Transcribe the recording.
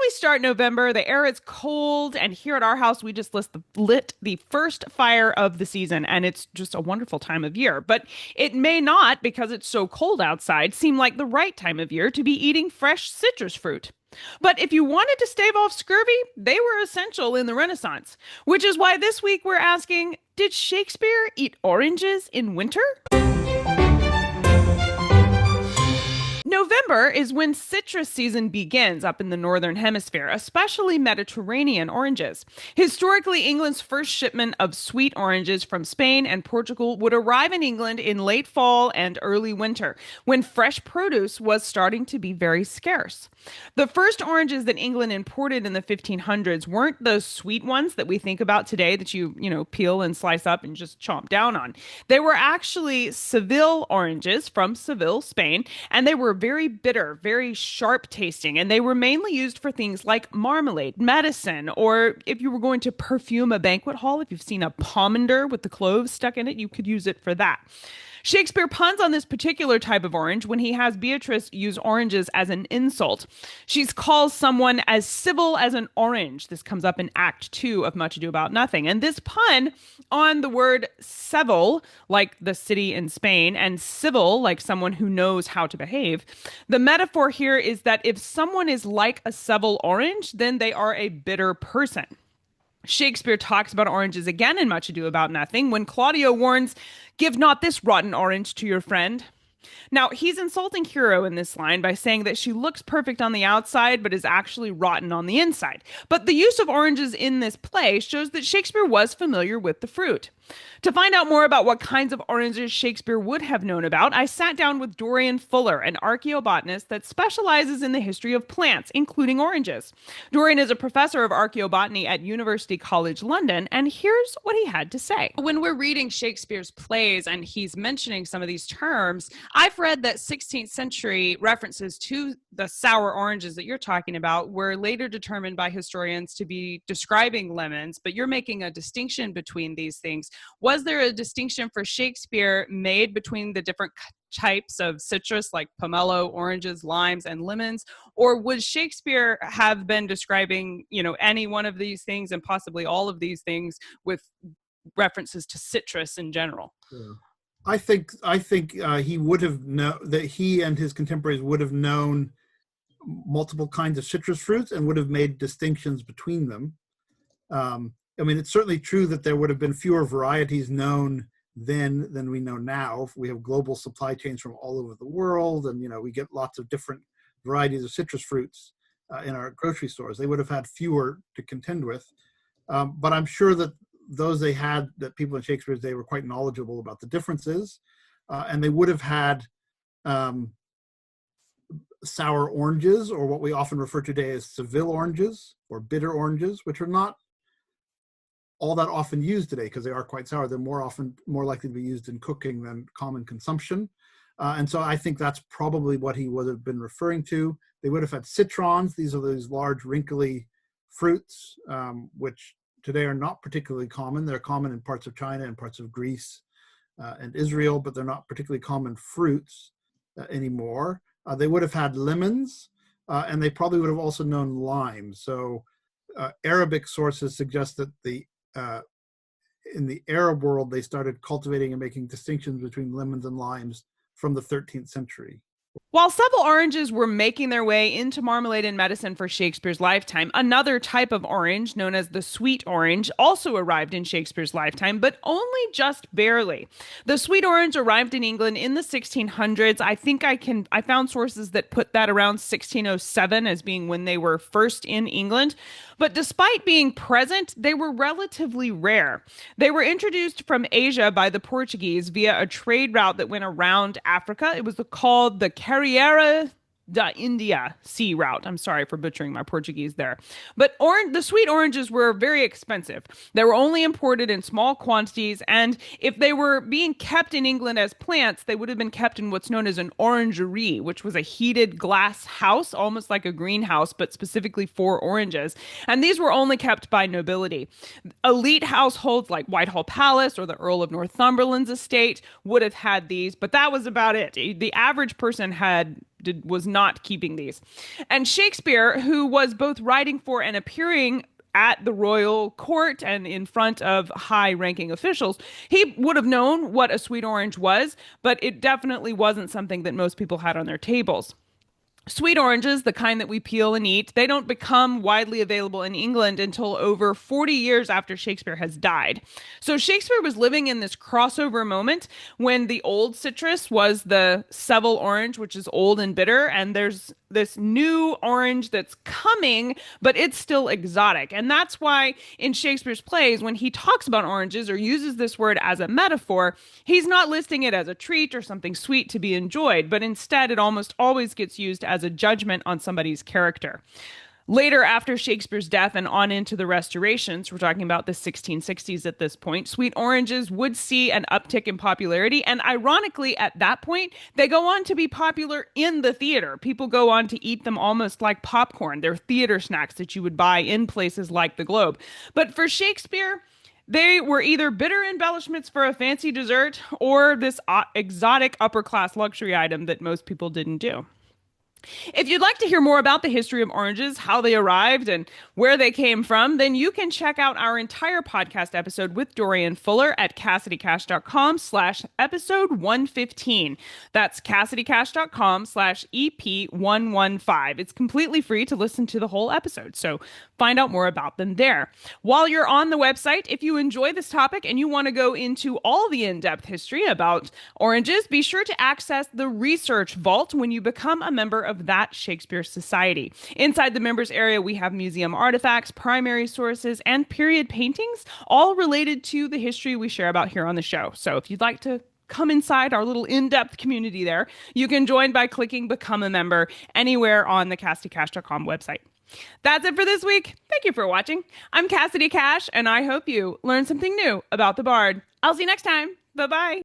we start November, the air is cold, and here at our house, we just lit the first fire of the season, and it's just a wonderful time of year. But it may not, because it's so cold outside, seem like the right time of year to be eating fresh citrus fruit. But if you wanted to stave off scurvy, they were essential in the Renaissance, which is why this week we're asking, did Shakespeare eat oranges in winter? November is when citrus season begins up in the northern hemisphere, especially Mediterranean oranges. Historically, England's first shipment of sweet oranges from Spain and Portugal would arrive in England in late fall and early winter, when fresh produce was starting to be very scarce. The first oranges that England imported in the 1500s weren't those sweet ones that we think about today that you peel and slice up and just chomp down on. They were actually Seville oranges from Seville, Spain, and they were very bitter, very sharp tasting, and they were mainly used for things like marmalade, medicine, or if you were going to perfume a banquet hall, if you've seen a pomander with the cloves stuck in it, you could use it for that. Shakespeare puns on this particular type of orange when he has Beatrice use oranges as an insult. She calls someone as civil as an orange. This comes up in Act 2 of Much Ado About Nothing. And this pun on the word Seville, like the city in Spain, and civil, like someone who knows how to behave, the metaphor here is that if someone is like a Seville orange, then they are a bitter person. Shakespeare talks about oranges again in Much Ado About Nothing when Claudio warns, "Give not this rotten orange to your friend." Now, he's insulting Hero in this line by saying that she looks perfect on the outside, but is actually rotten on the inside. But the use of oranges in this play shows that Shakespeare was familiar with the fruit. To find out more about what kinds of oranges Shakespeare would have known about, I sat down with Dorian Fuller, an archaeobotanist that specializes in the history of plants, including oranges. Dorian is a professor of archaeobotany at University College London, and here's what he had to say. When we're reading Shakespeare's plays and he's mentioning some of these terms, I've read that 16th century references to the sour oranges that you're talking about were later determined by historians to be describing lemons, but you're making a distinction between these things. Was there a distinction for Shakespeare made between the different types of citrus like pomelo, oranges, limes, and lemons? Or would Shakespeare have been describing, any one of these things and possibly all of these things with references to citrus in general? Yeah. I think he would have that he and his contemporaries would have known multiple kinds of citrus fruits and would have made distinctions between them. It's certainly true that there would have been fewer varieties known then than we know now. We have global supply chains from all over the world, and we get lots of different varieties of citrus fruits in our grocery stores. They would have had fewer to contend with, but I'm sure that those they had, that people in Shakespeare's day were quite knowledgeable about the differences, and they would have had sour oranges, or what we often refer to today as Seville oranges or bitter oranges, which are not all that often used today because they are quite sour. They're more likely to be used in cooking than common consumption. And so I think that's probably what he would have been referring to. They would have had citrons. These are these large wrinkly fruits, which today are not particularly common. They're common in parts of China and parts of Greece and Israel, but they're not particularly common fruits anymore. They would have had lemons, and they probably would have also known limes. So Arabic sources suggest that in the Arab world, they started cultivating and making distinctions between lemons and limes from the 13th century. While Seville oranges were making their way into marmalade and medicine for Shakespeare's lifetime, another type of orange, known as the sweet orange, also arrived in Shakespeare's lifetime, but only just barely. The sweet orange arrived in England in the 1600s. I found sources that put that around 1607 as being when they were first in England. But despite being present, they were relatively rare. They were introduced from Asia by the Portuguese via a trade route that went around Africa. It was called the Carreira da India sea route. I'm sorry for butchering my Portuguese there. But the sweet oranges were very expensive. They were only imported in small quantities, and if they were being kept in England as plants, they would have been kept in what's known as an orangery, which was a heated glass house, almost like a greenhouse, but specifically for oranges. And these were only kept by nobility. Elite households like Whitehall Palace or the Earl of Northumberland's estate would have had these, but that was about it. The average person had was not keeping these. And Shakespeare, who was both writing for and appearing at the royal court and in front of high-ranking officials, he would have known what a sweet orange was, but it definitely wasn't something that most people had on their tables. Sweet oranges, the kind that we peel and eat, they don't become widely available in England until over 40 years after Shakespeare has died. So Shakespeare was living in this crossover moment when the old citrus was the Seville orange, which is old and bitter, and there's this new orange that's coming, but it's still exotic. And that's why in Shakespeare's plays, when he talks about oranges or uses this word as a metaphor, he's not listing it as a treat or something sweet to be enjoyed, but instead it almost always gets used as a judgment on somebody's character. Later, after Shakespeare's death and on into the restorations, we're talking about the 1660s at this point, sweet oranges would see an uptick in popularity. And ironically, at that point, they go on to be popular in the theater. People go on to eat them almost like popcorn. They're theater snacks that you would buy in places like the Globe. But for Shakespeare, they were either bitter embellishments for a fancy dessert or this exotic upper-class luxury item that most people didn't do. If you'd like to hear more about the history of oranges, how they arrived, and where they came from, then you can check out our entire podcast episode with Dorian Fuller at CassidyCash.com/episode 115. That's CassidyCash.com/EP115. It's completely free to listen to the whole episode, so find out more about them there. While you're on the website, if you enjoy this topic and you want to go into all the in-depth history about oranges, be sure to access the Research Vault when you become a member of that Shakespeare Society. Inside the members area, we have museum artifacts, primary sources, and period paintings, all related to the history we share about here on the show. So if you'd like to come inside our little in-depth community there, you can join by clicking Become a Member anywhere on the CassidyCash.com website. That's it for this week. Thank you for watching. I'm Cassidy Cash, and I hope you learned something new about the Bard. I'll see you next time. Bye-bye.